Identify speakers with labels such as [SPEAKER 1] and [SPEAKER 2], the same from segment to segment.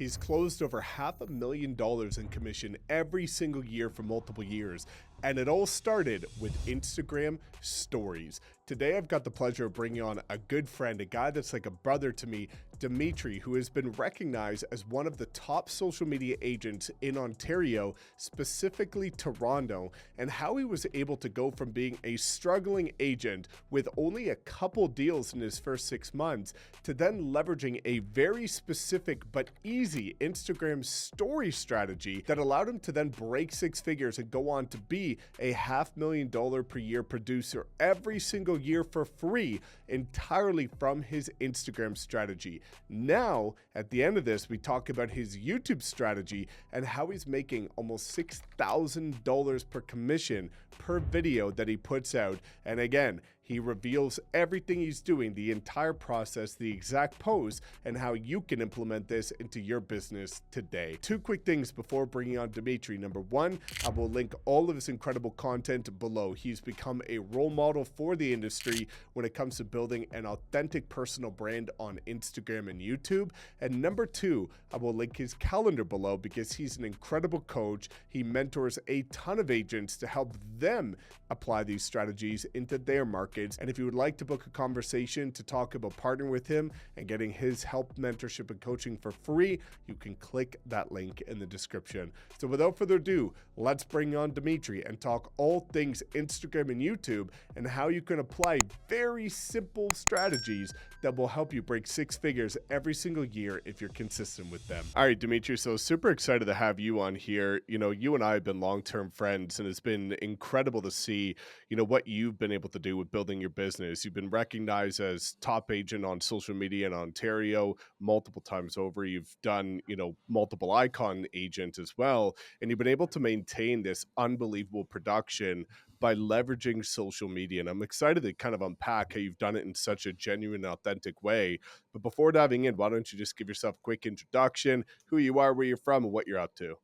[SPEAKER 1] He's closed over $500,000 in commission every single year for multiple years. And it all started with Instagram stories. Today, I've got the pleasure of bringing on a good friend, a guy that's like a brother to me, Demetres, who has been recognized as one of the top social media agents in Ontario, specifically Toronto, and how he was able to go from being a struggling agent with only a couple deals in his first 6 months to then leveraging a very specific but easy Instagram story strategy that allowed him to then break 6 figures and go on to be a $500,000 per year producer every single year for free, entirely from his Instagram strategy. Now, at the end of this, we talk about his YouTube strategy and how he's making almost $6,000 per commission per video that he puts out. And again, he reveals everything he's doing, the entire process, the exact pose, and how you can implement this into your business today. 2 quick things before bringing on Demetres. Number 1, I will link all of his incredible content below. He's become a role model for the industry when it comes to building an authentic personal brand on Instagram and YouTube. And number 2, I will link his calendar below because he's an incredible coach. He mentors a ton of agents to help them apply these strategies into their market. And if you would like to book a conversation to talk about partnering with him and getting his help, mentorship, and coaching for free, you can click that link in the description. So without further ado, let's bring on Demetres and talk all things Instagram and YouTube and how you can apply very simple strategies that will help you break 6 figures every single year if you're consistent with them. All right, Demetres, so super excited to have you on here. You know, you and I have been long-term friends, and it's been incredible to see, what you've been able to do with building your business. You've been recognized as top agent on social media in Ontario multiple times over. You've done, multiple icon agent as well, and you've been able to maintain this unbelievable production by leveraging social media. And I'm excited to kind of unpack how you've done it in such a genuine, authentic way. But before diving in, why don't you just give yourself a quick introduction, who you are, where you're from, and what you're up to?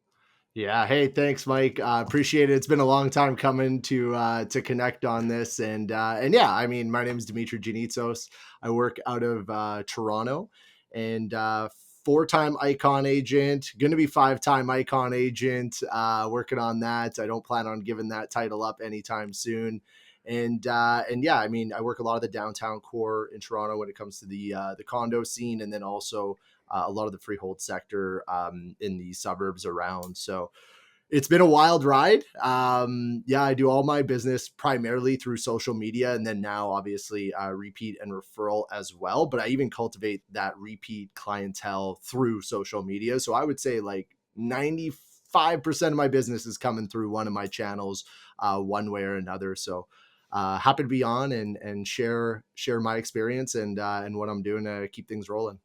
[SPEAKER 2] Yeah. Hey, thanks, Mike. Appreciate it. It's been a long time coming to connect on this, and yeah, I mean, my name is Demetres Giannitsos. I work out of Toronto, and 4-time icon agent. Going to be 5-time icon agent. Working on that. I don't plan on giving that title up anytime soon. And yeah, I mean, I work a lot of the downtown core in Toronto when it comes to the condo scene, and then also a lot of the freehold sector in the suburbs around. So it's been a wild ride. Yeah, I do all my business primarily through social media, and then now obviously repeat and referral as well. But I even cultivate that repeat clientele through social media. So I would say like 95% of my business is coming through one of my channels, one way or another. So happy to be on and share my experience and what I'm doing to keep things rolling.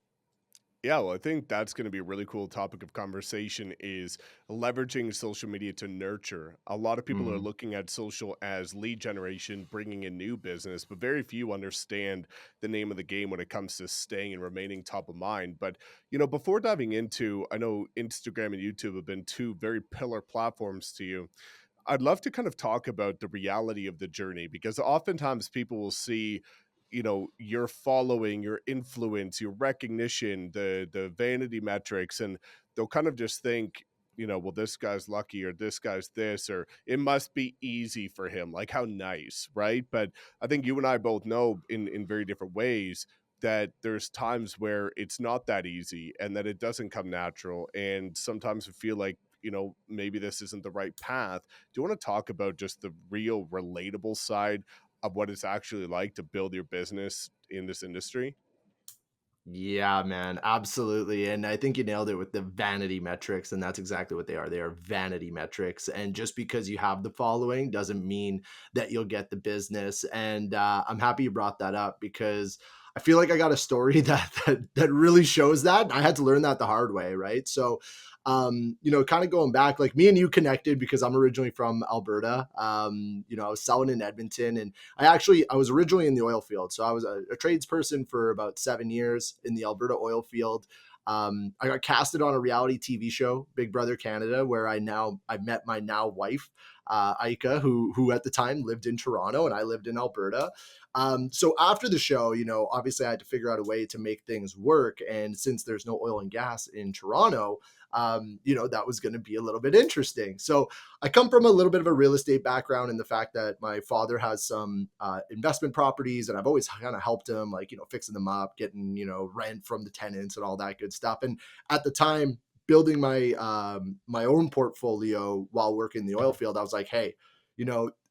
[SPEAKER 1] Yeah, well, I think that's going to be a really cool topic of conversation is leveraging social media to nurture. A lot of people are
[SPEAKER 2] Mhm.
[SPEAKER 1] looking at social as lead generation, bringing in new business, but very few understand the name of the game when it comes to staying and remaining top of mind. But, before diving into, I know Instagram and YouTube have been 2 very pillar platforms to you. I'd love to kind of talk about the reality of the journey because oftentimes people will see, your following, your influence, your recognition, the vanity metrics, and they'll kind of just think, well, this guy's lucky or this guy's this, or it must be easy for him. Like how nice, right? But I think you and I both know in very different ways that there's times where it's not that easy and that it doesn't come natural. And sometimes we feel like, maybe this isn't the right path. Do you want to talk about just the real relatable side of what it's actually like to build your business in this industry?
[SPEAKER 2] Yeah, man, absolutely. And I think you nailed it with the vanity metrics. And that's exactly what they are. They are vanity metrics. And just because you have the following doesn't mean that you'll get the business. And I'm happy you brought that up because I feel like I got a story that really shows that. I had to learn that the hard way, right? So kind of going back, like me and you connected because I'm originally from Alberta. I was selling in Edmonton, and I was originally in the oil field. So I was a tradesperson for about 7 years in the Alberta oil field. I got casted on a reality TV show, Big Brother Canada, where I met my now wife. Ika, who at the time lived in Toronto and I lived in Alberta. So after the show, obviously I had to figure out a way to make things work. And since there's no oil and gas in Toronto, that was going to be a little bit interesting. So I come from a little bit of a real estate background in the fact that my father has some investment properties, and I've always kind of helped him, like, fixing them up, getting, rent from the tenants and all that good stuff. And at the time, building my own portfolio while working in the oil field, I was like, hey,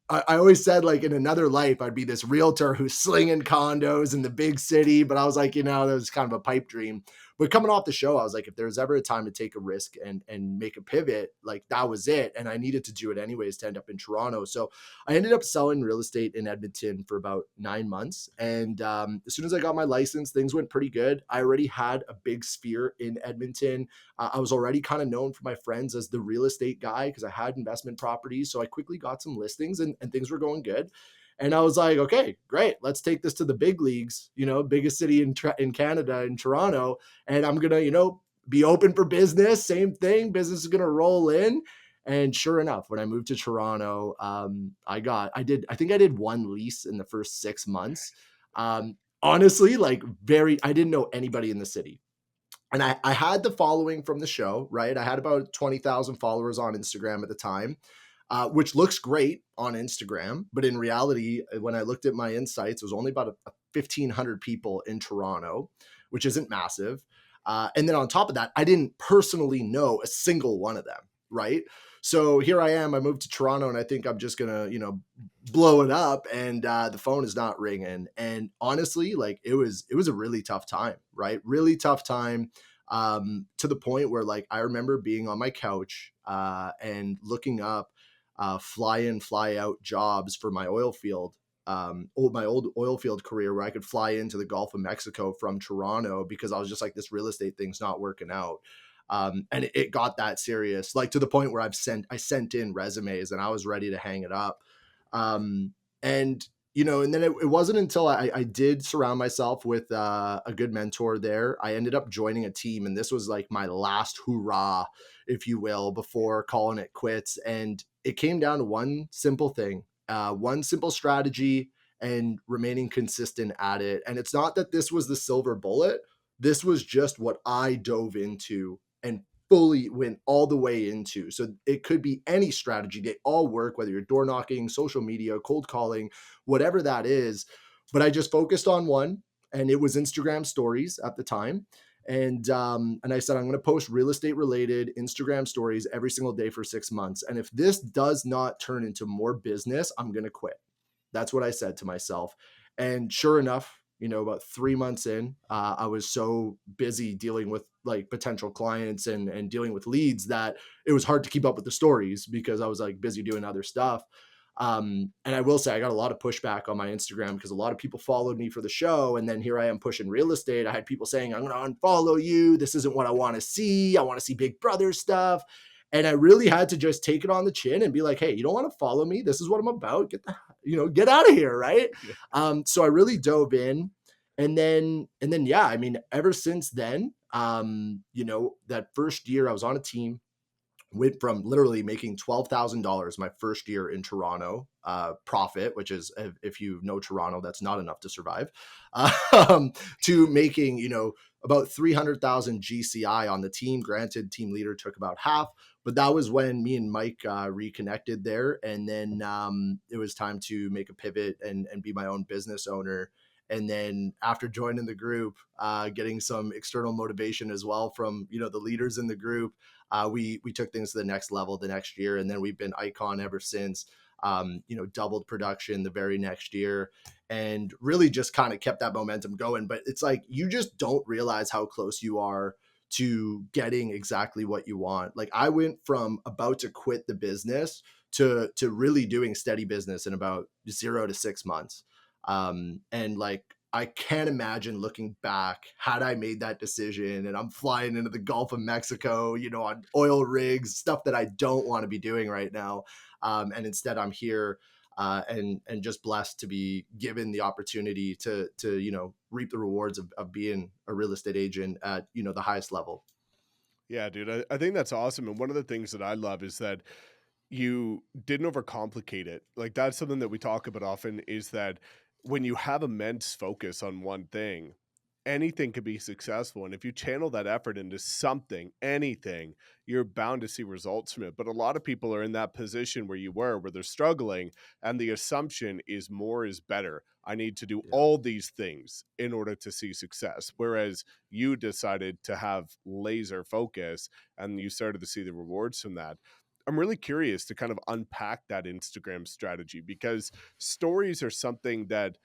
[SPEAKER 2] I always said, like, in another life, I'd be this realtor who's slinging condos in the big city. But I was like, that was kind of a pipe dream. But coming off the show, I was like, if there's ever a time to take a risk and make a pivot, like, that was it. And I needed to do it anyways to end up in Toronto. So I ended up selling real estate in Edmonton for about 9 months. And as soon as I got my license, things went pretty good. I already had a big sphere in Edmonton. I was already kind of known for my friends as the real estate guy because I had investment properties. So I quickly got some listings and things were going good. And I was like, okay, great. Let's take this to the big leagues, biggest city in Canada, in Toronto. And I'm going to, be open for business. Same thing. Business is going to roll in. And sure enough, when I moved to Toronto, I think I did one lease in the first 6 months. Honestly, like, I didn't know anybody in the city. And I had the following from the show, right? I had about 20,000 followers on Instagram at the time, which looks great on Instagram. But in reality, when I looked at my insights, it was only about 1,500 people in Toronto, which isn't massive. And then on top of that, I didn't personally know a single one of them, right? So here I am, I moved to Toronto and I think I'm just going to, blow it up, and the phone is not ringing. And honestly, like, it was a really tough time, right? Really tough time, to the point where, like, I remember being on my couch and looking up fly in, fly out jobs for my oil field, my old oil field career, where I could fly into the Gulf of Mexico from Toronto, because I was just like, this real estate thing's not working out. And it got that serious, like, to the point where I sent in resumes and I was ready to hang it up. And and then it wasn't until I did surround myself with a good mentor there. I ended up joining a team, and this was like my last hurrah, if you will, before calling it quits. And it came down to one simple thing, one simple strategy, and remaining consistent at it. And it's not that this was the silver bullet. This was just what I dove into and fully went all the way into. So it could be any strategy. They all work, whether you're door knocking, social media, cold calling, whatever that is. But I just focused on one, and it was Instagram stories at the time. And I said, I'm going to post real estate related Instagram stories every single day for 6 months. And if this does not turn into more business, I'm going to quit. That's what I said to myself. And sure enough, about 3 months in, I was so busy dealing with, like, potential clients and dealing with leads that it was hard to keep up with the stories because I was, like, busy doing other stuff. And I will say I got a lot of pushback on my Instagram because a lot of people followed me for the show. And then here I am pushing real estate. I had people saying, I'm going to unfollow you. This isn't what I want to see. I want to see Big Brother stuff. And I really had to just take it on the chin and be like, hey, you don't want to follow me. This is what I'm about. Get out of here. Right.
[SPEAKER 1] Yeah.
[SPEAKER 2] So I really dove in. And then, yeah, I mean, ever since then, that first year I was on a team, went from literally making $12,000 my first year in Toronto, profit, which is, if you know Toronto, that's not enough to survive, to making, about 300,000 GCI on the team. Granted, team leader took about half, but that was when me and Mike reconnected there. And then it was time to make a pivot and be my own business owner. And then after joining the group, getting some external motivation as well from, the leaders in the group, we took things to the next level the next year. And then we've been icon ever since, doubled production the very next year, and really just kind of kept that momentum going. But it's like, you just don't realize how close you are to getting exactly what you want. Like, I went from about to quit the business to really doing steady business in about 0 to 6 months. And like, I can't imagine looking back, had I made that decision and I'm flying into the Gulf of Mexico, on oil rigs, stuff that I don't want to be doing right now. And instead I'm here, and just blessed to be given the opportunity to reap the rewards of being a real estate agent at, the highest level.
[SPEAKER 1] Yeah, dude, I think that's awesome. And one of the things that I love is that you didn't overcomplicate it. Like, that's something that we talk about often, is that when you have immense focus on one thing, anything could be successful. And if you channel that effort into something, anything, you're bound to see results from it. But a lot of people are in that position where you were, where they're struggling, and the assumption is more is better. I need to do
[SPEAKER 2] Yeah.
[SPEAKER 1] all these things in order to see success. Whereas you decided to have laser focus and you started to see the rewards from that. I'm really curious to kind of unpack that Instagram strategy, because stories are something that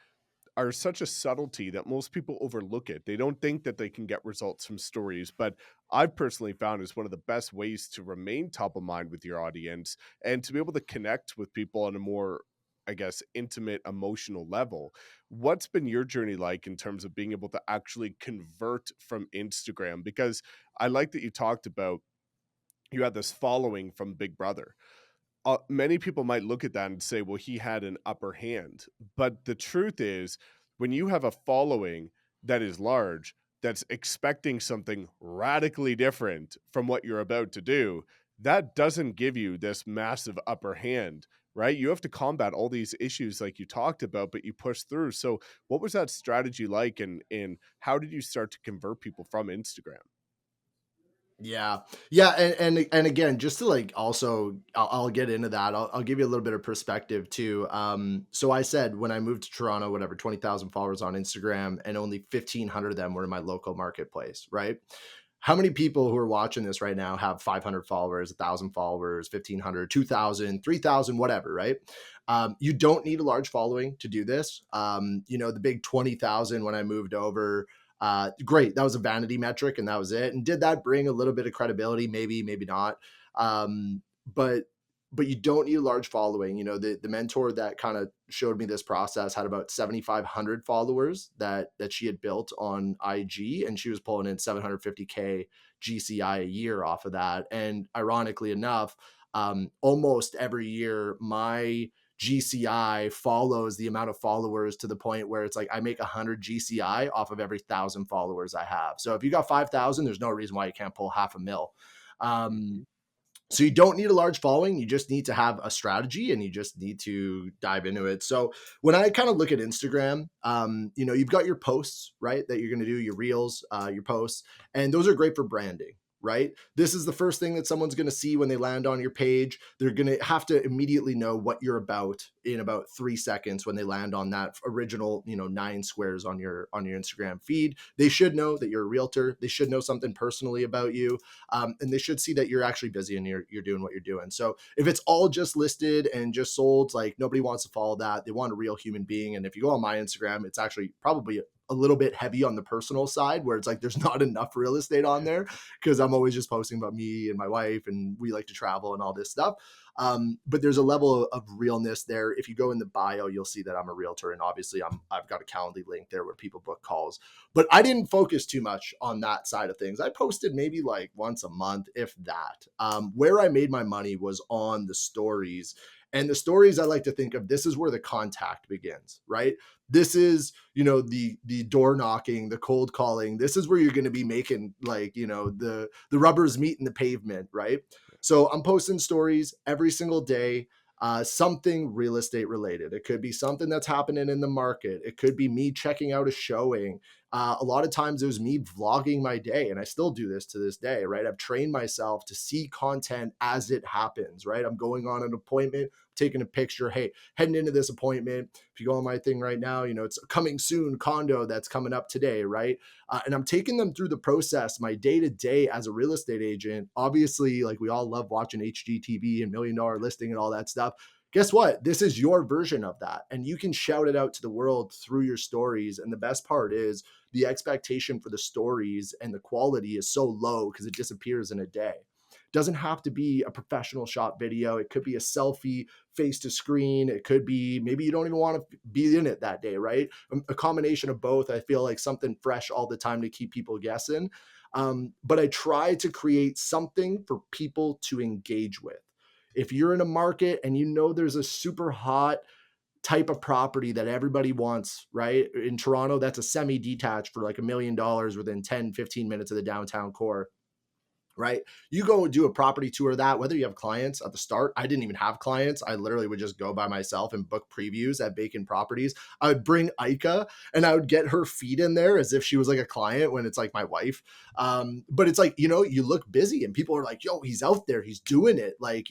[SPEAKER 1] are such a subtlety that most people overlook it. They don't think that they can get results from stories, but I've personally found is one of the best ways to remain top of mind with your audience and to be able to connect with people on a more, I guess, intimate emotional level. What's been your journey like in terms of being able to actually convert from Instagram? Because I like that you talked about you had this following from Big Brother. Many people might look at that and say, well, he had an upper hand. But the truth is, when you have a following that is large, that's expecting something radically different from what you're about to do, that doesn't give you this massive upper hand, right? You have to combat all these issues like you talked about, but you push through. So, what was that strategy like, and how did you start to convert people from Instagram?
[SPEAKER 2] Yeah. Yeah. And again, just to like also, I'll get into that. I'll give you a little bit of perspective too. So I said when I moved to Toronto, whatever, 20,000 followers on Instagram, and only 1,500 of them were in my local marketplace, right? How many people who are watching this right now have 500 followers, 1,000 followers, 1,500, 2,000, 3,000, whatever, right? You don't need a large following to do this. The big 20,000 when I moved over, great. That was a vanity metric and that was it. And did that bring a little bit of credibility? Maybe, maybe not. Um, but but you don't need a large following. The mentor that kind of showed me this process had about 7,500 followers that she had built on IG, and she was pulling in 750K GCI a year off of that. And ironically enough, almost every year my GCI follows the amount of followers to the point where it's like I make 100 GCI off of every 1,000 followers I have. So if you got 5,000, there's no reason why you can't pull half a mil. Um, so you don't need a large following. You just need to have a strategy and you just need to dive into it. So when I kind of look at Instagram, you've got your posts, right? That you're going to do, your reels, your posts, and those are great for branding. Right? This is the first thing that someone's going to see when they land on your page. They're going to have to immediately know what you're about in about 3 seconds when they land on that original, 9 squares on your Instagram feed. They should know that you're a realtor. They should know something personally about you. And they should see that you're actually busy and you're doing what you're doing. So if it's all just listed and just sold, like nobody wants to follow that. They want a real human being. And if you go on my Instagram, it's actually probably a little bit heavy on the personal side where it's like there's not enough real estate on there because I'm always just posting about me and my wife and we like to travel and all this stuff. But there's a level of realness there. If you go in the bio, you'll see that I'm a realtor, and obviously I've got a Calendly link there where people book calls. But I didn't focus too much on that side of things. I posted maybe like once a month, if that. Where I made my money was on the stories. And the stories I like to think of, this is where the contact begins, right? This is, the door knocking, the cold calling. This is where you're going to be making like, the rubbers meeting the pavement, right? So I'm posting stories every single day, something real estate related. It could be something that's happening in the market. It could be me checking out a showing. A lot of times it was me vlogging my day, and I still do this to this day, right? I've trained myself to see content as it happens, right? I'm going on an appointment, taking a picture. Hey, heading into this appointment. If you go on my thing right now, it's a coming soon condo that's coming up today, right? And I'm taking them through the process, my day to day as a real estate agent. Obviously, like we all love watching HGTV and $1 Million Listing and all that stuff. Guess what? This is your version of that. And you can shout it out to the world through your stories. And the best part is the expectation for the stories and the quality is so low because it disappears in a day. Doesn't have to be a professional shot video. It could be a selfie face to screen. It could be, maybe you don't even want to be in it that day, right? A combination of both. I feel like something fresh all the time to keep people guessing. But I try to create something for people to engage with. If you're in a market and there's a super hot type of property that everybody wants, right? In Toronto, that's a semi-detached for like $1 million within 10, 15 minutes of the downtown core. right? You go do a property tour of that, whether you have clients at the start. I didn't even have clients. I literally would just go by myself and book previews at vacant properties. I would bring Ika and I would get her feet in there as if she was like a client when it's like my wife. But it's like, you look busy and people are like, yo, he's out there, he's doing it. Like,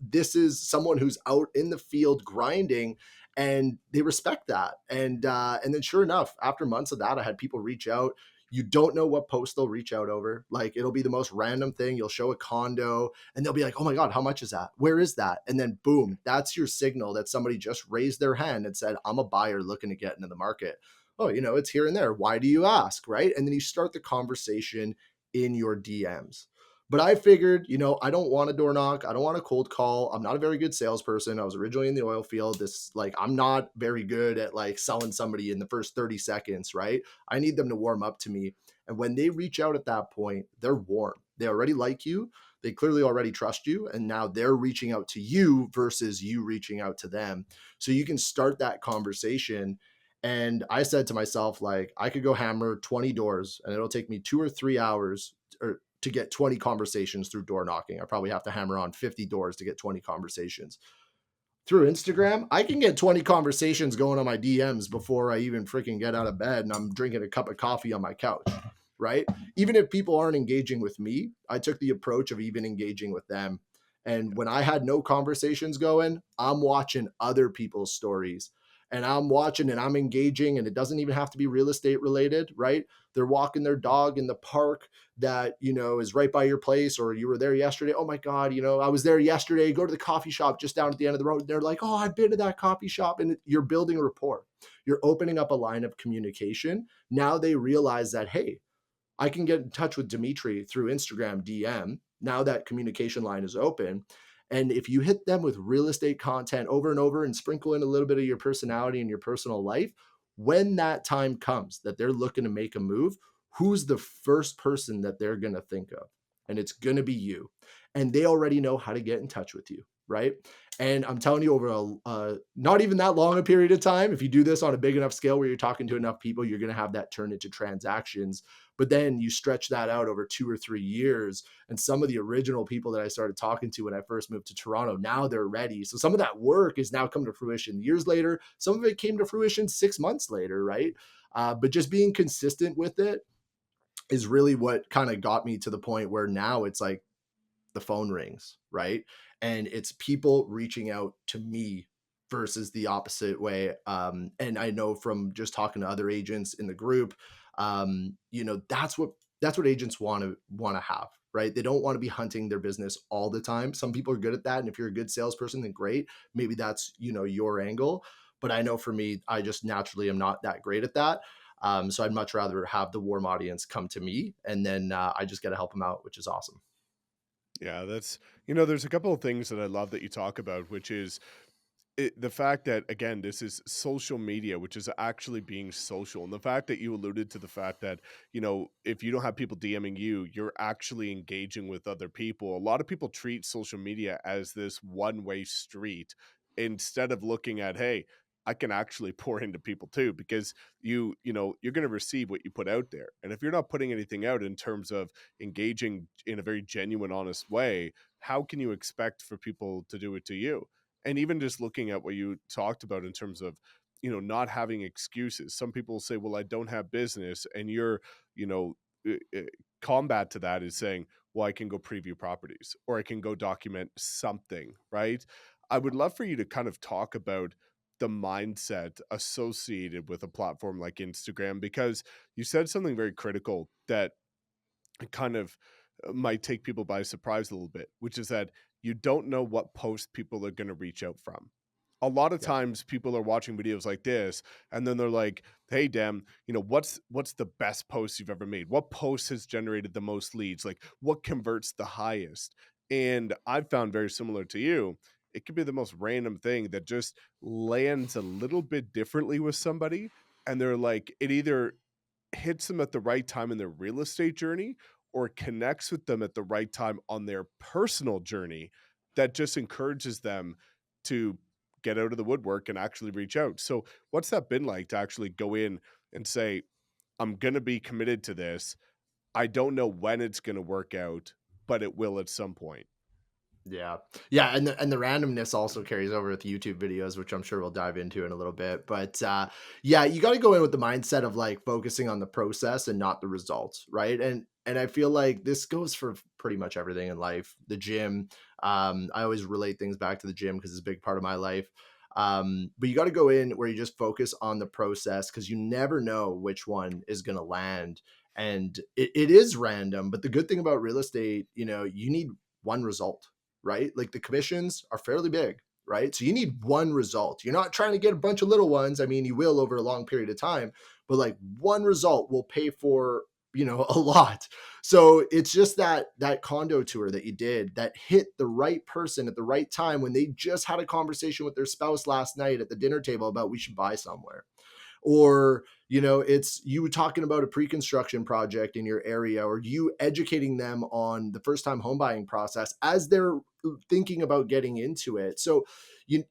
[SPEAKER 2] this is someone who's out in the field grinding, and they respect that. And then sure enough, after months of that, I had people reach out. You don't know what post they'll reach out over. Like, it'll be the most random thing. You'll show a condo and they'll be like, oh my God, how much is that? Where is that? And then boom, that's your signal that somebody just raised their hand and said, I'm a buyer looking to get into the market. Oh, it's here and there. Why do you ask? Right. And then you start the conversation in your DMs. But I figured, I don't want a door knock. I don't want a cold call. I'm not a very good salesperson. I was originally in the oil field. I'm not very good at like selling somebody in the first 30 seconds, right? I need them to warm up to me. And when they reach out at that point, they're warm. They already like you. They clearly already trust you. And now they're reaching out to you versus you reaching out to them. So you can start that conversation. And I said to myself, like, I could go hammer 20 doors and it'll take me 2 or 3 hours to get 20 conversations through door knocking. I probably have to hammer on 50 doors to get 20 conversations. Through Instagram, I can get 20 conversations going on my DMs before I even freaking get out of bed and I'm drinking a cup of coffee on my couch, right? Even if people aren't engaging with me, I took the approach of even engaging with them. And when I had no conversations going, I'm watching other people's stories and I'm watching and I'm engaging, and it doesn't even have to be real estate related, right? They're walking their dog in the park that, is right by your place, or you were there yesterday. Oh my God, I was there yesterday. Go to the coffee shop just down at the end of the road. They're like, oh, I've been to that coffee shop. And you're building a rapport. You're opening up a line of communication. Now they realize that, hey, I can get in touch with Dimitri through Instagram DM. Now that communication line is open. And if you hit them with real estate content over and over and sprinkle in a little bit of your personality and your personal life, when that time comes that they're looking to make a move, who's the first person that they're going to think of? And it's going to be you. And they already know how to get in touch with you, right? And I'm telling you, over not even that long a period of time, if you do this on a big enough scale where you're talking to enough people, you're going to have that turn into transactions. But then you stretch that out over 2 or 3 years. And some of the original people that I started talking to when I first moved to Toronto, now they're ready. So some of that work is now come to fruition years later. Some of it came to fruition 6 months later, right? But just being consistent with it is really what kind of got me to the point where now it's like the phone rings, right? And it's people reaching out to me versus the opposite way. And I know from just talking to other agents in the group, that's what agents want to have, right? They don't want to be hunting their business all the time. Some people are good at that, and if you're a good salesperson, then great. Maybe that's your angle. But I know for me, I just naturally am not that great at that. So I'd much rather have the warm audience come to me, and then I just got to help them out, which is awesome.
[SPEAKER 1] Yeah, there's a couple of things that I love that you talk about, which is the fact that, again, this is social media, which is actually being social. And the fact that you alluded to the fact that, if you don't have people DMing you, you're actually engaging with other people. A lot of people treat social media as this one-way street instead of looking at, hey, I can actually pour into people too, because you're going to receive what you put out there. And if you're not putting anything out in terms of engaging in a very genuine, honest way, how can you expect for people to do it to you? And even just looking at what you talked about in terms of, not having excuses. Some people say, well, I don't have business. And your, you know, combat to that is saying, well, I can go preview properties or I can go document something, right? I would love for you to kind of talk about the mindset associated with a platform like Instagram, because you said something very critical that kind of might take people by surprise a little bit, which is that you don't know what post people are going to reach out from. A lot of
[SPEAKER 2] Yeah.
[SPEAKER 1] times people are watching videos like this and then they're like, hey, Dem, what's the best post you've ever made? What post has generated the most leads? Like, what converts the highest? And I've found, very similar to you, it could be the most random thing that just lands a little bit differently with somebody. And they're like, it either hits them at the right time in their real estate journey or connects with them at the right time on their personal journey, that just encourages them to get out of the woodwork and actually reach out. So what's that been like to actually go in and say, I'm going to be committed to this. I don't know when it's going to work out, but it will at some point.
[SPEAKER 2] Yeah. Yeah. And the randomness also carries over with YouTube videos, which I'm sure we'll dive into in a little bit. But yeah, you got to go in with the mindset of like focusing on the process and not the results. Right. And I feel like this goes for pretty much everything in life. The gym. I always relate things back to the gym because it's a big part of my life. But you got to go in where you just focus on the process because you never know which one is going to land. And it is random. But the good thing about real estate, you need one result, right? Like the commissions are fairly big, right? So you need one result. You're not trying to get a bunch of little ones. I mean, you will over a long period of time, but like one result will pay for, a lot. So it's just that condo tour that you did that hit the right person at the right time when they just had a conversation with their spouse last night at the dinner table about we should buy somewhere. Or it's you talking about a pre-construction project in your area, or you educating them on the first time home buying process as they're thinking about getting into it. So you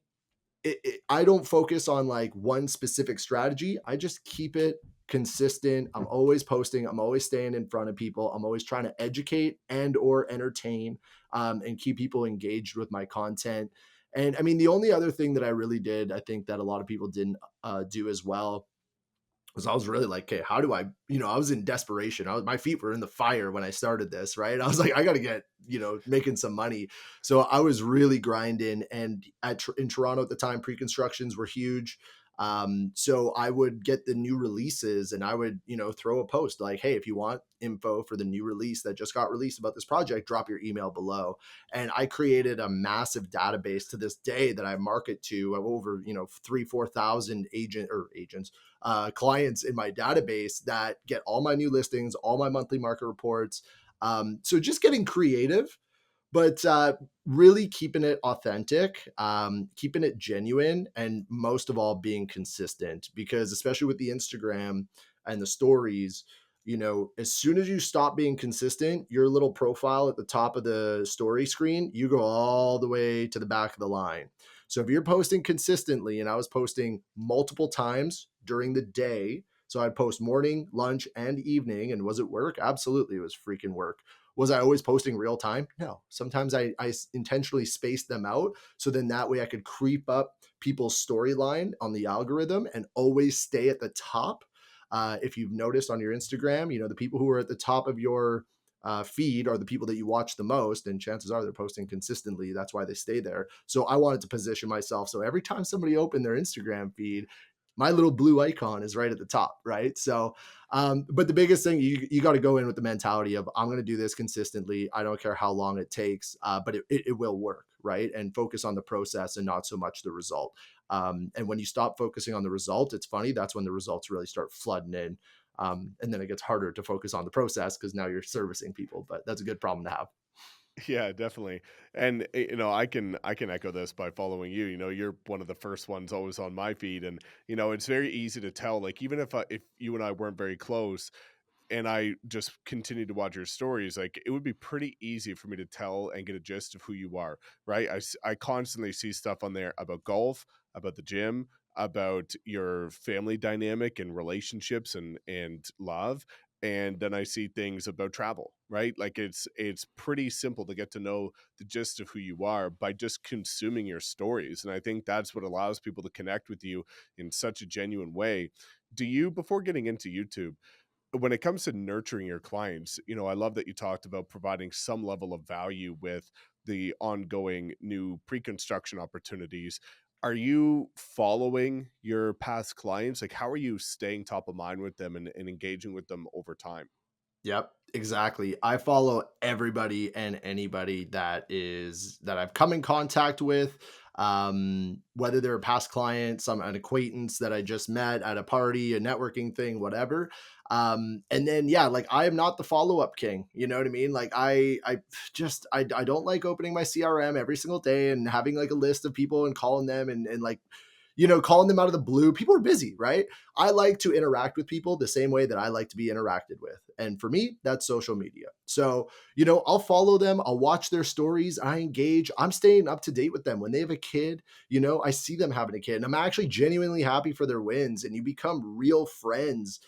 [SPEAKER 2] I don't focus on like one specific strategy. I just keep it consistent. I'm always posting. I'm always staying in front of people. I'm always trying to educate and or entertain, and keep people engaged with my content. And I mean, the only other thing that I really did, I think that a lot of people didn't do as well, was I was really like, okay, how do I was in desperation. My feet were in the fire when I started this, right? I was like, I got to get, making some money. So I was really grinding. And in Toronto at the time, pre-constructions were huge. So I would get the new releases and I would, throw a post like, hey, if you want info for the new release that just got released about this project, drop your email below. And I created a massive database to this day that I market to over, 4,000 agents, clients in my database that get all my new listings, all my monthly market reports. So just getting creative, but really keeping it authentic, keeping it genuine, and most of all, being consistent. Because especially with the Instagram and the stories, as soon as you stop being consistent, your little profile at the top of the story screen, you go all the way to the back of the line. So if you're posting consistently, and I was posting multiple times during the day, so I'd post morning, lunch, and evening. And was it work? Absolutely, it was freaking work. Was I always posting real time? No. Sometimes I intentionally spaced them out. So then that way I could creep up people's storyline on the algorithm and always stay at the top. If you've noticed on your Instagram, the people who are at the top of your feed are the people that you watch the most, and chances are they're posting consistently. That's why they stay there. So I wanted to position myself so every time somebody opened their Instagram feed, my little blue icon is right at the top, right? So, but the biggest thing, you got to go in with the mentality of I'm going to do this consistently. I don't care how long it takes, but it will work, right? And focus on the process and not so much the result. And when you stop focusing on the result, it's funny, that's when the results really start flooding in. And then it gets harder to focus on the process because now you're servicing people, but that's a good problem to have.
[SPEAKER 1] Yeah, definitely. And I can echo this by following you. You're one of the first ones always on my feed, and it's very easy to tell. Like even if you and I weren't very close, and I just continue to watch your stories, like it would be pretty easy for me to tell and get a gist of who you are, right? I constantly see stuff on there about golf, about the gym, about your family dynamic and relationships and love. And then I see things about travel, right? Like it's pretty simple to get to know the gist of who you are by just consuming your stories. And I think that's what allows people to connect with you in such a genuine way. Do you, before getting into YouTube, when it comes to nurturing your clients, I love that you talked about providing some level of value with the ongoing new pre-construction opportunities. Are you following your past clients? Like, how are you staying top of mind with them and engaging with them over time?
[SPEAKER 2] Yep, exactly. I follow everybody and anybody that I've come in contact with, whether they're a past client, an acquaintance that I just met at a party, a networking thing, whatever. And then yeah, like I am not the follow up king. You know what I mean? Like I don't like opening my CRM every single day and having like a list of people and calling them and like calling them out of the blue. People are busy, right? I like to interact with people the same way that I like to be interacted with. And for me, that's social media. So, I'll follow them. I'll watch their stories. I engage. I'm staying up to date with them. When they have a kid, I see them having a kid and I'm actually genuinely happy for their wins. And you become real friends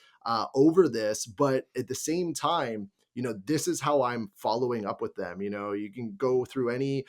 [SPEAKER 2] over this. But at the same time, this is how I'm following up with them. You can go through any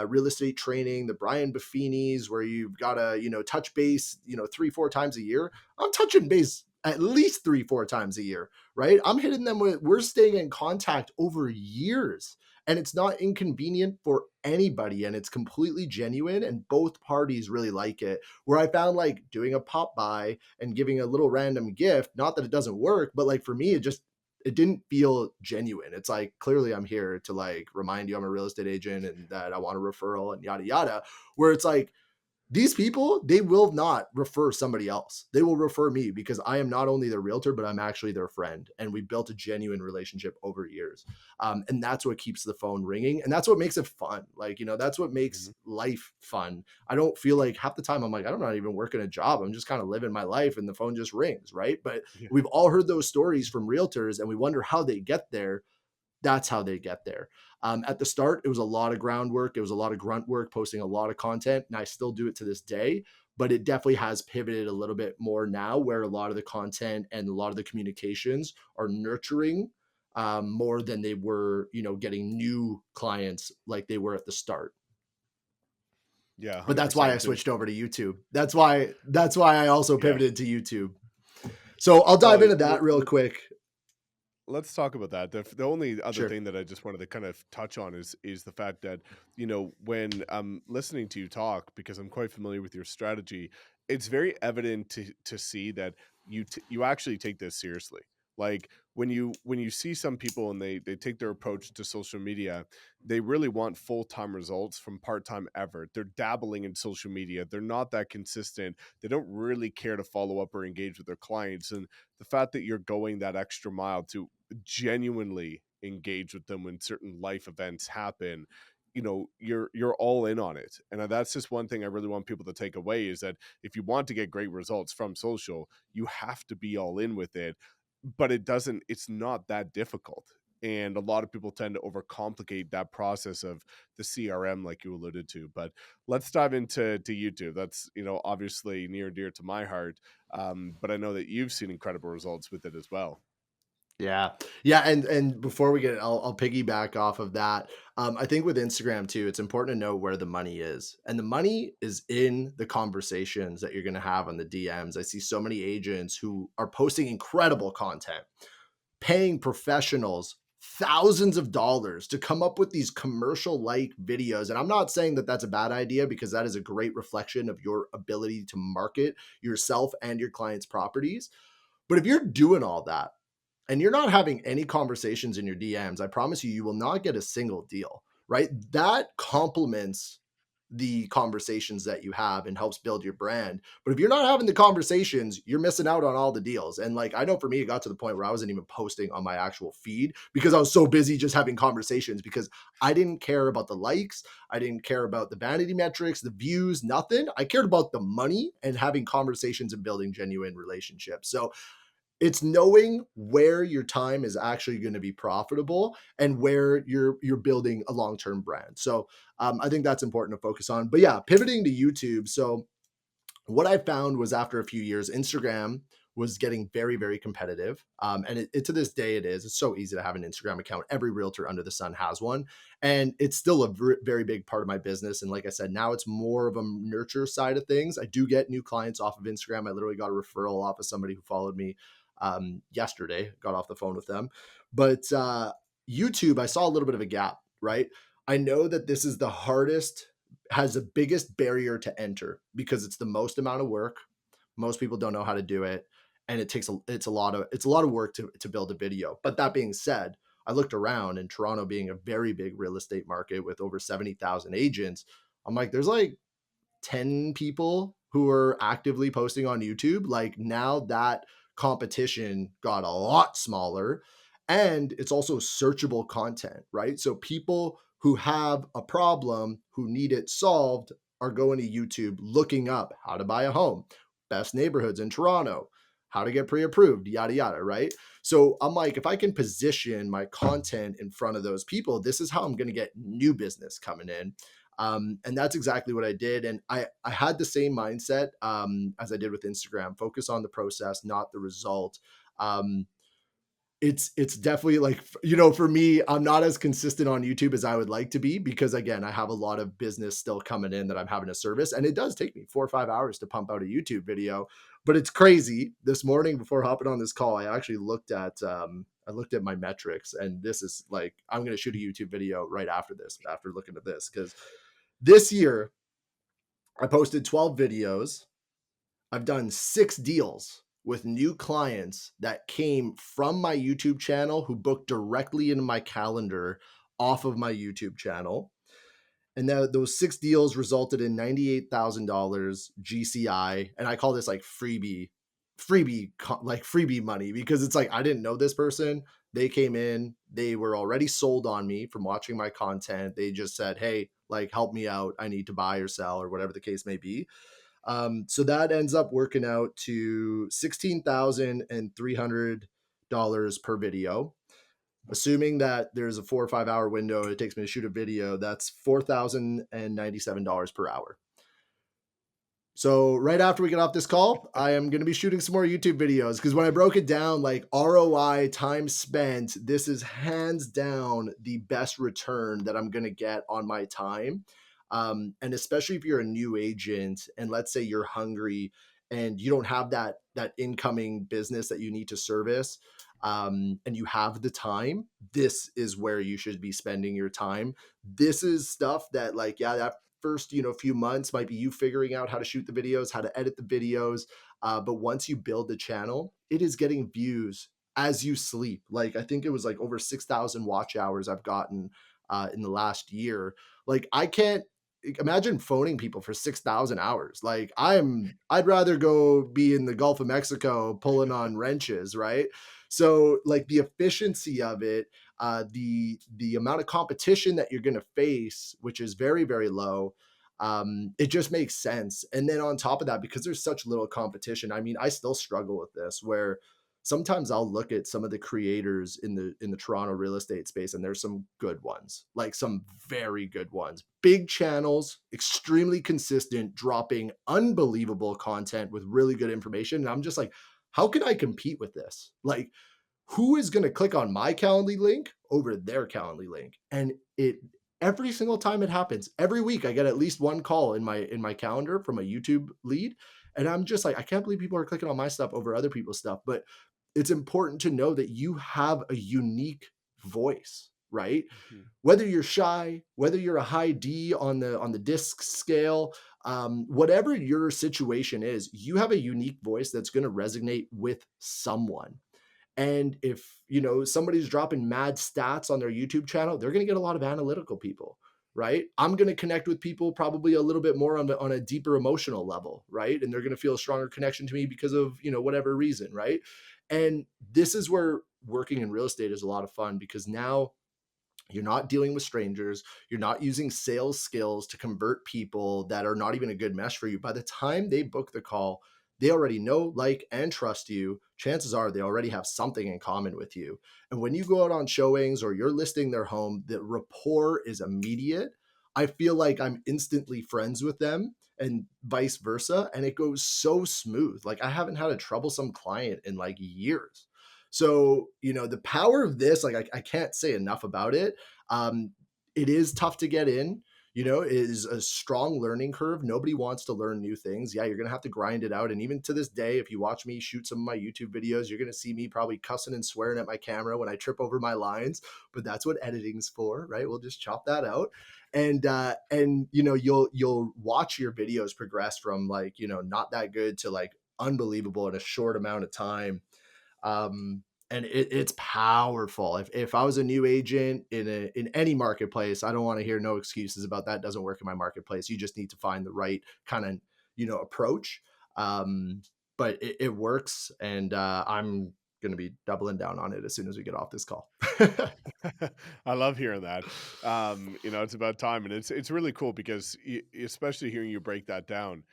[SPEAKER 2] real estate training, the Brian Buffini's, where you've got to, touch base, 3-4 times a year. I'm touching base at least 3-4 times a year, right? I'm hitting them we're staying in contact over years, and it's not inconvenient for anybody, and it's completely genuine, and both parties really like it. Where I found like doing a pop by and giving a little random gift, not that it doesn't work, but like for me, it didn't feel genuine. It's like, clearly I'm here to like remind you I'm a real estate agent and that I want a referral and yada yada, where it's like, these people, they will not refer somebody else. They will refer me because I am not only their realtor, but I'm actually their friend. And we built a genuine relationship over years. And that's what keeps the phone ringing. And that's what makes it fun. Like, that's what makes life fun. I don't feel like half the time I'm like, I'm not even working a job. I'm just kind of living my life and the phone just rings, right? But
[SPEAKER 1] Yeah.
[SPEAKER 2] we've all heard those stories from realtors and we wonder how they get there. That's how they get there. At the start, it was a lot of groundwork. It was a lot of grunt work, posting a lot of content, and I still do it to this day. But it definitely has pivoted a little bit more now, where a lot of the content and a lot of the communications are nurturing more than they were, getting new clients like they were at the start.
[SPEAKER 1] Yeah,
[SPEAKER 2] But that's why I
[SPEAKER 1] 100%.
[SPEAKER 2] switched over to YouTube. That's why I also
[SPEAKER 1] Yeah.
[SPEAKER 2] pivoted to YouTube. So I'll dive into that real quick.
[SPEAKER 1] Let's talk about that. The only other
[SPEAKER 2] Sure.
[SPEAKER 1] thing that I just wanted to kind of touch on is the fact that, when I'm listening to you talk, because I'm quite familiar with your strategy, it's very evident to see that you actually take this seriously. Like when you see some people and they take their approach to social media, they really want full-time results from part-time effort. They're dabbling in social media. They're not that consistent. They don't really care to follow up or engage with their clients. And the fact that you're going that extra mile to genuinely engage with them when certain life events happen, you're all in on it. And that's just one thing I really want people to take away, is that if you want to get great results from social, you have to be all in with it. But it's not that difficult. And a lot of people tend to overcomplicate that process of the CRM, like you alluded to. But let's dive into YouTube. That's, obviously near and dear to my heart. But I know that you've seen incredible results with it as well.
[SPEAKER 2] Yeah. Yeah. And before we get it, I'll piggyback off of that. I think with Instagram too, it's important to know where the money is. And the money is in the conversations that you're going to have on the DMs. I see so many agents who are posting incredible content, paying professionals thousands of dollars to come up with these commercial like videos. And I'm not saying that that's a bad idea, because that is a great reflection of your ability to market yourself and your clients' properties. But if you're doing all that, and you're not having any conversations in your DMs, I promise you, you will not get a single deal, right? That complements the conversations that you have and helps build your brand. But if you're not having the conversations, you're missing out on all the deals. And like, I know for me, it got to the point where I wasn't even posting on my actual feed because I was so busy just having conversations, because I didn't care about the likes. I didn't care about the vanity metrics, the views, nothing. I cared about the money and having conversations and building genuine relationships. So it's knowing where your time is actually going to be profitable and where you're building a long-term brand. So I think that's important to focus on. But yeah, pivoting to YouTube. So what I found was, after a few years, Instagram was getting very, very competitive. And it to this day, it is. It's so easy to have an Instagram account. Every realtor under the sun has one. And it's still a very big part of my business. And like I said, now it's more of a nurture side of things. I do get new clients off of Instagram. I literally got a referral off of somebody who followed me yesterday, got off the phone with them. But YouTube, I saw a little bit of a gap, right? I know that this is the hardest, has the biggest barrier to enter, because it's the most amount of work. Most people don't know how to do it. And it's a lot of work to build a video. But that being said, I looked around, in Toronto being a very big real estate market with over 70,000 agents, I'm like, there's like 10 people who are actively posting on YouTube. Like, now that competition got a lot smaller, and it's also searchable content, right? So people who have a problem, who need it solved, are going to YouTube, looking up how to buy a home, best neighborhoods in Toronto, how to get pre-approved, yada, yada, right? So I'm like, if I can position my content in front of those people, this is how I'm going to get new business coming in. And that's exactly what I did. And I had the same mindset as I did with Instagram: focus on the process, not the result. Um, it's definitely like, you know, for me, I'm not as consistent on YouTube as I would like to be because again, I have a lot of business still coming in that I'm having to service. And it does take me 4 or 5 hours to pump out a YouTube video. But it's crazy. This morning before hopping on this call, I actually looked at my metrics, and this is like, I'm gonna shoot a YouTube video right after this, after looking at this, because this year I posted 12 videos. I've done 6 deals with new clients that came from my YouTube channel who booked directly into my calendar off of my YouTube channel. And those 6 deals resulted in $98,000 GCI. And I call this like like freebie money, because it's like, I didn't know this person. They came in, they were already sold on me from watching my content. They just said, hey, like, help me out. I need to buy or sell or whatever the case may be. So that ends up working out to $16,300 per video. Assuming that there's a 4 or 5 hour window it takes me to shoot a video, that's $4,097 per hour. So right after we get off this call, I am going to be shooting some more YouTube videos, because when I broke it down, like ROI, time spent, this is hands down the best return that I'm going to get on my time. And especially if you're a new agent and let's say you're hungry and you don't have that incoming business that you need to service, and you have the time, this is where you should be spending your time. This is stuff that, like, yeah, that first, few months might be you figuring out how to shoot the videos, how to edit the videos. But once you build the channel, it is getting views as you sleep. Like, I think it was like over 6,000 watch hours I've gotten in the last year. Like, I can't imagine phoning people for 6,000 hours. Like, I'd rather go be in the Gulf of Mexico pulling on wrenches, right? So like the efficiency of it, the amount of competition that you're going to face, which is very, very low, it just makes sense. And then on top of that, because there's such little competition, I mean, I still struggle with this, where sometimes I'll look at some of the creators in the Toronto real estate space, and there's some good ones, like some very good ones, big channels, extremely consistent, dropping unbelievable content with really good information. And I'm just like, how can I compete with this? Like, who is going to click on my Calendly link over their Calendly link? And it, every single time it happens, every week I get at least one call in my calendar from a YouTube lead. And I'm just like, I can't believe people are clicking on my stuff over other people's stuff. But it's important to know that you have a unique voice, right?
[SPEAKER 1] Mhm.
[SPEAKER 2] Whether you're shy, whether you're a high D on the disc scale, whatever your situation is, you have a unique voice that's going to resonate with someone. And if, somebody's dropping mad stats on their YouTube channel, they're going to get a lot of analytical people, right? I'm going to connect with people probably a little bit more on a deeper emotional level, right? And they're going to feel a stronger connection to me because of, whatever reason, right? And this is where working in real estate is a lot of fun, because now you're not dealing with strangers. You're not using sales skills to convert people that are not even a good mesh for you. By the time they book the call, they already know, like, and trust you. Chances are they already have something in common with you. And when you go out on showings or you're listing their home, the rapport is immediate. I feel like I'm instantly friends with them and vice versa. And it goes so smooth. Like, I haven't had a troublesome client in like years. So, the power of this, like, I can't say enough about it. It is tough to get in, it is a strong learning curve. Nobody wants to learn new things. Yeah, you're going to have to grind it out. And even to this day, if you watch me shoot some of my YouTube videos, you're going to see me probably cussing and swearing at my camera when I trip over my lines, but that's what editing's for, right? We'll just chop that out. And you'll watch your videos progress from, like, not that good to like unbelievable in a short amount of time. And it's powerful. If I was a new agent in any marketplace, I don't want to hear no excuses about that. It doesn't work in my marketplace. You just need to find the right kind of, approach. But it works. And I'm going to be doubling down on it as soon as we get off this call.
[SPEAKER 1] I love hearing that. It's about time, and it's really cool because especially hearing you break that down,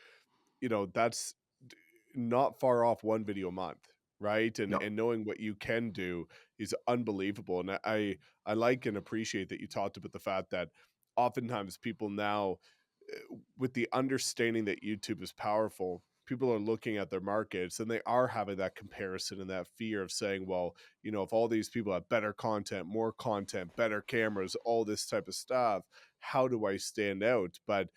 [SPEAKER 1] that's not far off one video a month, right? And
[SPEAKER 2] No.
[SPEAKER 1] and knowing what you can do is unbelievable. And I like and appreciate that you talked about the fact that oftentimes people now, with the understanding that YouTube is powerful, people are looking at their markets and they are having that comparison and that fear of saying, well, if all these people have better content, more content, better cameras, all this type of stuff, how do I stand out? But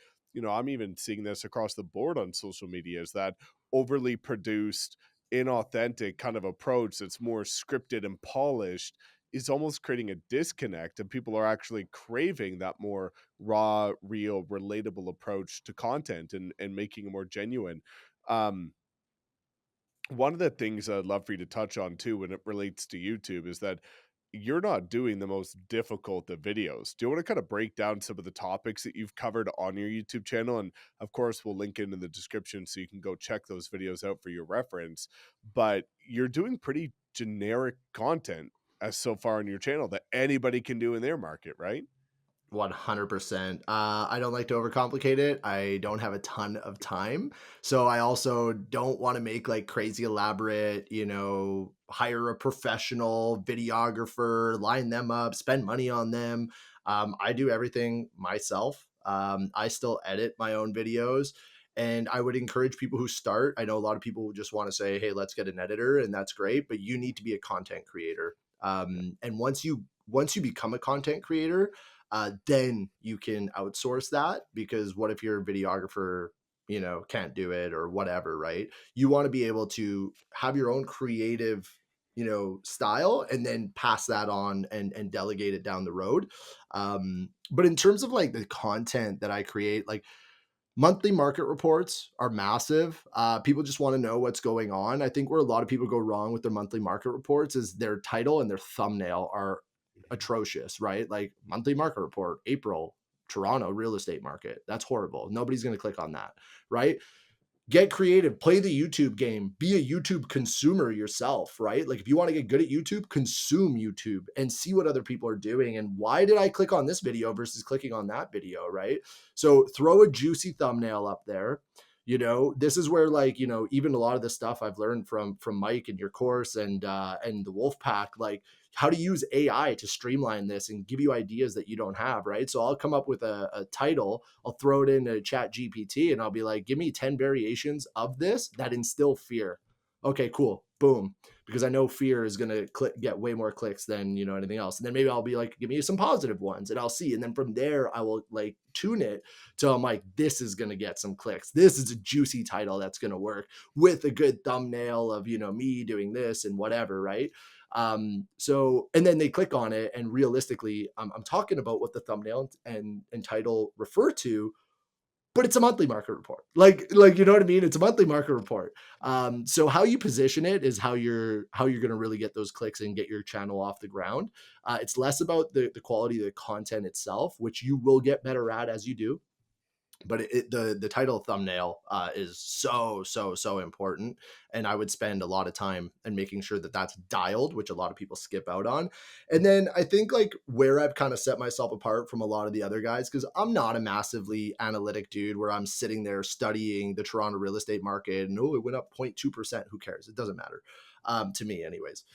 [SPEAKER 1] I'm even seeing this across the board on social media, is that overly produced, inauthentic kind of approach that's more scripted and polished is almost creating a disconnect, and people are actually craving that more raw, real, relatable approach to content and making it more genuine. Um, One of the things I'd love for you to touch on too when it relates to YouTube is that you're not doing the most difficult of videos. Do you want to kind of break down some of the topics that you've covered on your YouTube channel? And of course, we'll link it in the description so you can go check those videos out for your reference. But you're doing pretty generic content as so far on your channel that anybody can do in their market, right?
[SPEAKER 2] 100%. I don't like to overcomplicate it. I don't have a ton of time. So I also don't want to make like crazy elaborate, hire a professional videographer, line them up, spend money on them. I do everything myself. I still edit my own videos. And I would encourage people who start. I know a lot of people just want to say, hey, let's get an editor, and that's great, but you need to be a content creator. And once you become a content creator, then you can outsource that, because what if your videographer, can't do it or whatever, right? You want to be able to have your own creative, style, and then pass that on and delegate it down the road. But in terms of like the content that I create, like monthly market reports are massive. People just want to know what's going on. I think where a lot of people go wrong with their monthly market reports is their title and their thumbnail are atrocious, right? Like monthly market report, April, Toronto real estate market. That's horrible. Nobody's going to click on that, right? Get creative, play the YouTube game, be a YouTube consumer yourself, right? Like if you want to get good at YouTube, consume YouTube and see what other people are doing. And why did I click on this video versus clicking on that video, right? So throw a juicy thumbnail up there. This is where like, even a lot of the stuff I've learned from Mike and your course and the Wolfpack, like how to use AI to streamline this and give you ideas that you don't have, right? So I'll come up with a title, I'll throw it into Chat GPT, and I'll be like, give me 10 variations of this that instill fear. Okay, cool. Boom. Because I know fear is going to get way more clicks than, anything else. And then maybe I'll be like, give me some positive ones and I'll see. And then from there, I will like tune it till I'm like, this is going to get some clicks. This is a juicy title that's going to work with a good thumbnail of, me doing this and whatever, right? So, and then they click on it, and realistically, I'm talking about what the thumbnail and title refer to, but it's a monthly market report. Like, you know what I mean? It's a monthly market report. So how you position it is how you're going to really get those clicks and get your channel off the ground. It's less about the quality of the content itself, which you will get better at as you do. But the title thumbnail is so important, and I would spend a lot of time in making sure that that's dialed, which a lot of people skip out on. And then I think like where I've kind of set myself apart from a lot of the other guys, because I'm not a massively analytic dude where I'm sitting there studying the Toronto real estate market and it went up 0.2%. Who cares? It doesn't matter to me anyways.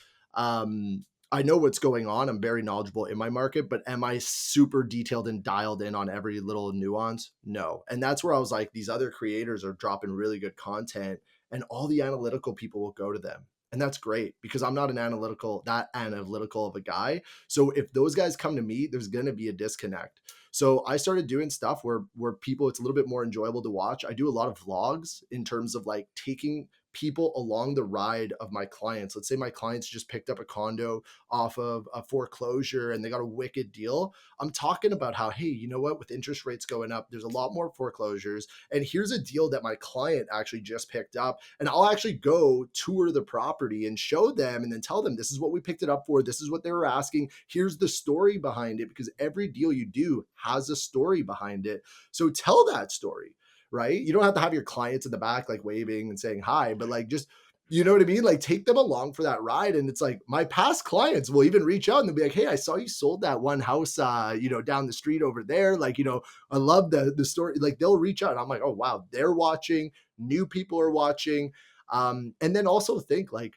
[SPEAKER 2] I know what's going on. I'm very knowledgeable in my market, but am I super detailed and dialed in on every little nuance? No. And that's where I was like, these other creators are dropping really good content, and all the analytical people will go to them. And that's great, because I'm not that analytical of a guy. So if those guys come to me, there's going to be a disconnect. So I started doing stuff where people, it's a little bit more enjoyable to watch. I do a lot of vlogs in terms of like taking people along the ride of my clients. Let's say my clients just picked up a condo off of a foreclosure and they got a wicked deal. I'm talking about how, hey, you know what, with interest rates going up, there's a lot more foreclosures. And here's a deal that my client actually just picked up. And I'll actually go tour the property and show them and then tell them, this is what we picked it up for. This is what they were asking. Here's the story behind it, because every deal you do has a story behind it. So tell that story. Right? You don't have to have your clients in the back, like waving and saying hi, but like, just, you know what I mean? Like take them along for that ride. And it's like my past clients will even reach out and they'll be like, hey, I saw you sold that one house, down the street over there. Like, I love the story. Like they'll reach out and I'm like, oh, wow, they're watching, new people are watching. And then also think like,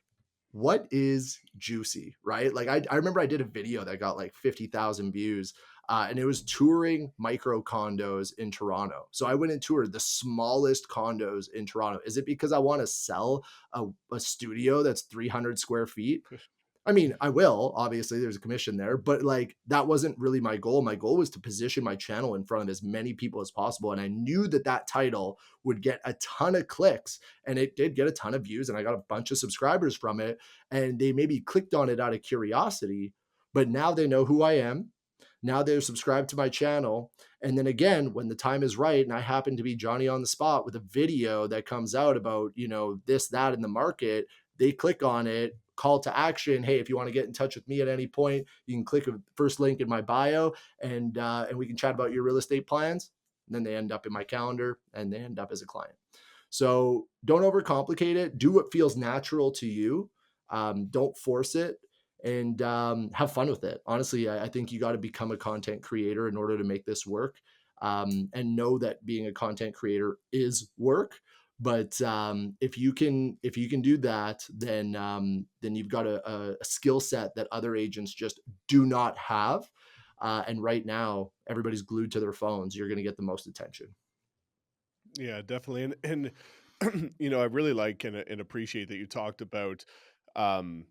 [SPEAKER 2] what is juicy, right? Like I remember I did a video that got like 50,000 views. and it was touring micro condos in Toronto. So I went and toured the smallest condos in Toronto. Is it because I want to sell a studio that's 300 square feet? I mean, I will, obviously, there's a commission there, but like that wasn't really my goal. My goal was to position my channel in front of as many people as possible. And I knew that that title would get a ton of clicks, and it did get a ton of views, and I got a bunch of subscribers from it. And they maybe clicked on it out of curiosity, but now they know who I am. Now they're subscribed to my channel. And then again, when the time is right, and I happen to be Johnny on the spot with a video that comes out about, this, that in the market, they click on it, call to action. Hey, if you want to get in touch with me at any point, you can click the first link in my bio, and we can chat about your real estate plans. And then they end up in my calendar, and they end up as a client. So don't overcomplicate it. Do what feels natural to you. Don't force it, and have fun with it. Honestly, I think you got to become a content creator in order to make this work, and know that being a content creator is work. But if you can do that, then you've got a skill set that other agents just do not have. And right now, everybody's glued to their phones. You're going to get the most attention.
[SPEAKER 1] Yeah, definitely. And I really like and appreciate that you talked about, um,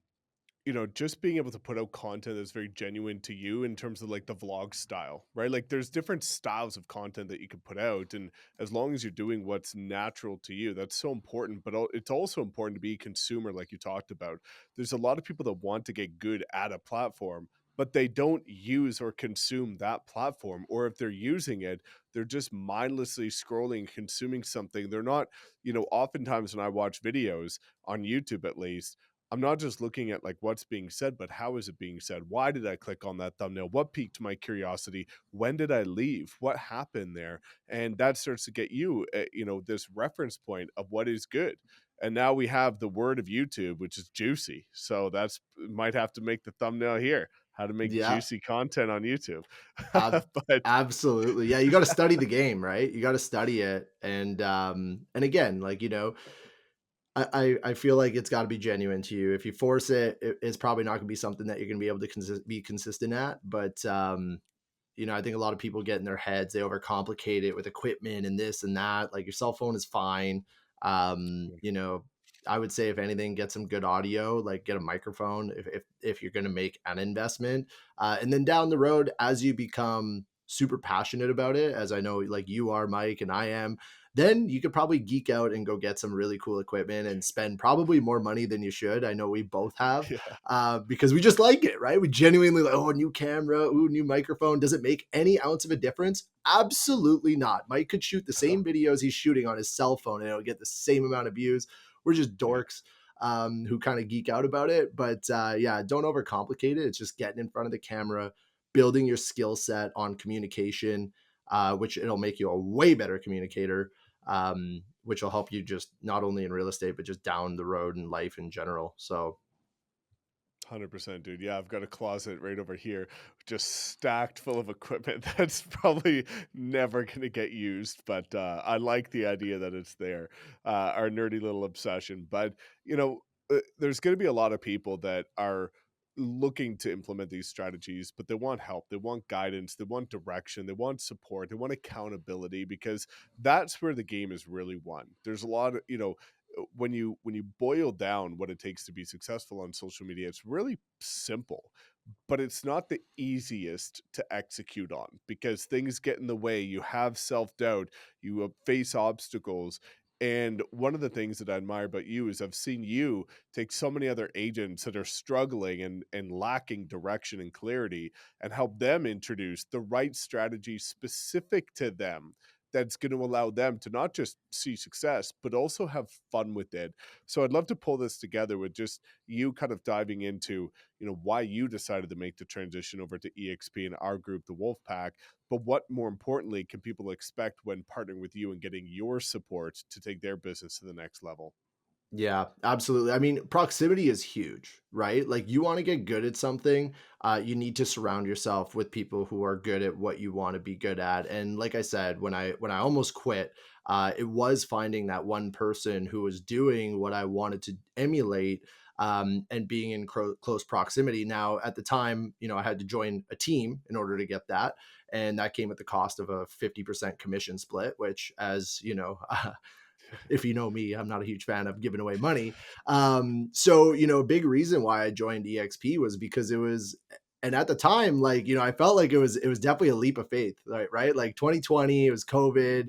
[SPEAKER 1] just being able to put out content that's very genuine to you in terms of like the vlog style, right? Like there's different styles of content that you can put out. And as long as you're doing what's natural to you, that's so important. But it's also important to be a consumer, like you talked about. There's a lot of people that want to get good at a platform, but they don't use or consume that platform. Or if they're using it, they're just mindlessly scrolling, consuming something. They're not, oftentimes when I watch videos on YouTube, at least, I'm not just looking at like what's being said, but how is it being said? Why did I click on that thumbnail? What piqued my curiosity? When did I leave? What happened there? And that starts to get you, this reference point of what is good. And now we have the word of YouTube, which is juicy. So that's might have to make the thumbnail here. How to make
[SPEAKER 2] Yeah,
[SPEAKER 1] juicy content on YouTube.
[SPEAKER 2] ab-
[SPEAKER 1] But
[SPEAKER 2] absolutely. Yeah, you got to study the game, right? You got to study it, and again, like I feel like it's got to be genuine to you. If you force it, it's probably not going to be something that you're going to be able to be consistent at. But I think a lot of people get in their heads, they overcomplicate it with equipment and this and that. Like your cell phone is fine. I would say if anything, get some good audio, like get a microphone if you're going to make an investment. And then down the road, as you become super passionate about it, as I know like you are, Mike, and I am, then you could probably geek out and go get some really cool equipment and spend probably more money than you should. I know we both have,
[SPEAKER 1] yeah,
[SPEAKER 2] because we just like it, right? We genuinely like, oh, new camera, ooh, new microphone. Does it make any ounce of a difference? Absolutely not. Mike could shoot the same videos he's shooting on his cell phone and it'll get the same amount of views. We're just
[SPEAKER 1] yeah.
[SPEAKER 2] dorks, who kind of geek out about it. But yeah, don't overcomplicate it. It's just getting in front of the camera, building your skill set on communication, which it'll make you a way better communicator, which will help you just not only in real estate, but just down the road in life in general. So
[SPEAKER 1] 100%, dude. Yeah, I've got a closet right over here just stacked full of equipment that's probably never going to get used, but I like the idea that it's there, our nerdy little obsession. But, there's going to be a lot of people that are looking to implement these strategies, but they want help, they want guidance, they want direction, they want support, they want accountability, because that's where the game is really won. There's a lot of, when you boil down what it takes to be successful on social media, it's really simple, but it's not the easiest to execute on because things get in the way. You have self-doubt, you face obstacles. And one of the things that I admire about you is I've seen you take so many other agents that are struggling and lacking direction and clarity and help them introduce the right strategy specific to them that's going to allow them to not just see success, but also have fun with it. So I'd love to pull this together with just you kind of diving into, why you decided to make the transition over to EXP and our group, the Wolfpack, but what more importantly can people expect when partnering with you and getting your support to take their business to the next level?
[SPEAKER 2] yeah, absolutely. I mean, proximity is huge, right? Like you want to get good at something, you need to surround yourself with people who are good at what you want to be good at. And like I said, when I almost quit, it was finding that one person who was doing what I wanted to emulate. and being in close proximity. Now, at the time, I had to join a team in order to get that. And that came at the cost of a 50% commission split, which, as you know, if you know me, I'm not a huge fan of giving away money. So, a big reason why I joined EXP was because it was, and at the time, like, I felt like it was definitely a leap of faith, right? Like 2020, it was COVID.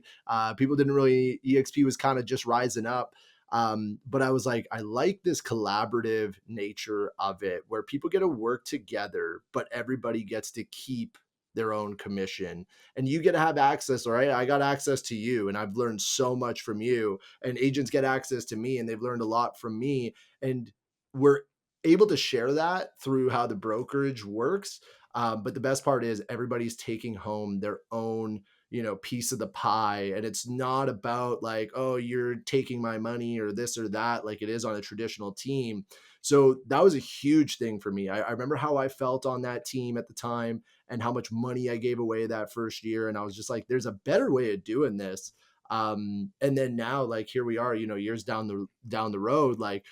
[SPEAKER 2] People didn't really, EXP was kind of just rising up. But I was like, I like this collaborative nature of it where people get to work together, but everybody gets to keep their own commission and you get to have access. All right. I got access to you and I've learned so much from you, and agents get access to me and they've learned a lot from me. And we're able to share that through how the brokerage works. But the best part is everybody's taking home their own, piece of the pie. And it's not about like, oh, you're taking my money or this or that, like it is on a traditional team. So that was a huge thing for me. I remember how I felt on that team at the time and how much money I gave away that first year. And I was just like, there's a better way of doing this. And then now, like, here we are, years down the road, like,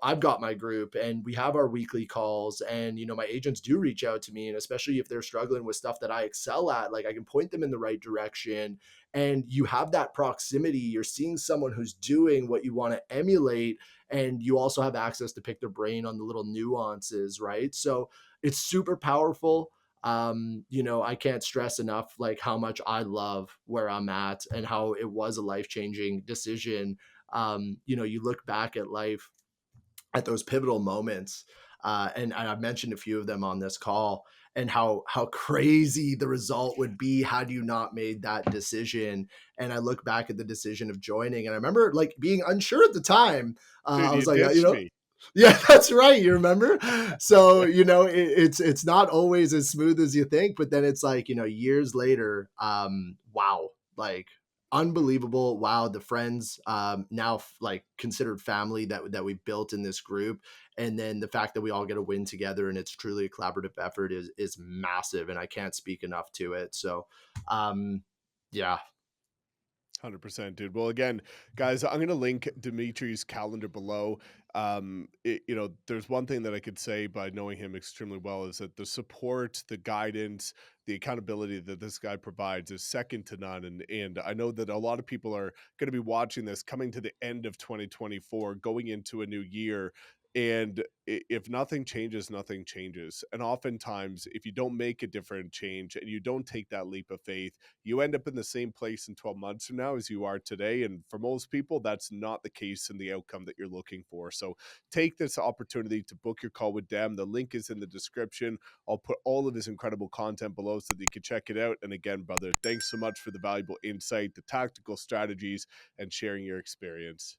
[SPEAKER 2] I've got my group and we have our weekly calls, and, my agents do reach out to me. And especially if they're struggling with stuff that I excel at, like I can point them in the right direction. And you have that proximity. You're seeing someone who's doing what you want to emulate, and you also have access to pick their brain on the little nuances, right? So it's super powerful. I can't stress enough like how much I love where I'm at and how it was a life-changing decision. You look back at life at those pivotal moments, and I've mentioned a few of them on this call, and how crazy the result would be had you not made that decision. And I look back at the decision of joining, and I remember like being unsure at the time.
[SPEAKER 1] Dude,
[SPEAKER 2] I
[SPEAKER 1] you
[SPEAKER 2] was like,
[SPEAKER 1] ditched me.
[SPEAKER 2] yeah, that's right. You remember? So, it's not always as smooth as you think, but then it's like, years later, wow, like unbelievable. Wow, the friends now like considered family that we built in this group. And then the fact that we all get a win together and it's truly a collaborative effort is massive. And I can't speak enough to it. So yeah.
[SPEAKER 1] 100%, dude. Well, again, guys, I'm going to link Demetres' calendar below. There's one thing that I could say by knowing him extremely well is that the support, the guidance, the accountability that this guy provides is second to none. And I know that a lot of people are going to be watching this coming to the end of 2024, going into a new year. And if nothing changes, nothing changes. And oftentimes, if you don't make a different change and you don't take that leap of faith, you end up in the same place in 12 months from now as you are today. And for most people, that's not the case in the outcome that you're looking for. So take this opportunity to book your call with Dem. The link is in the description. I'll put all of his incredible content below so that you can check it out. And again, brother, thanks so much for the valuable insight, the tactical strategies, and sharing your experience.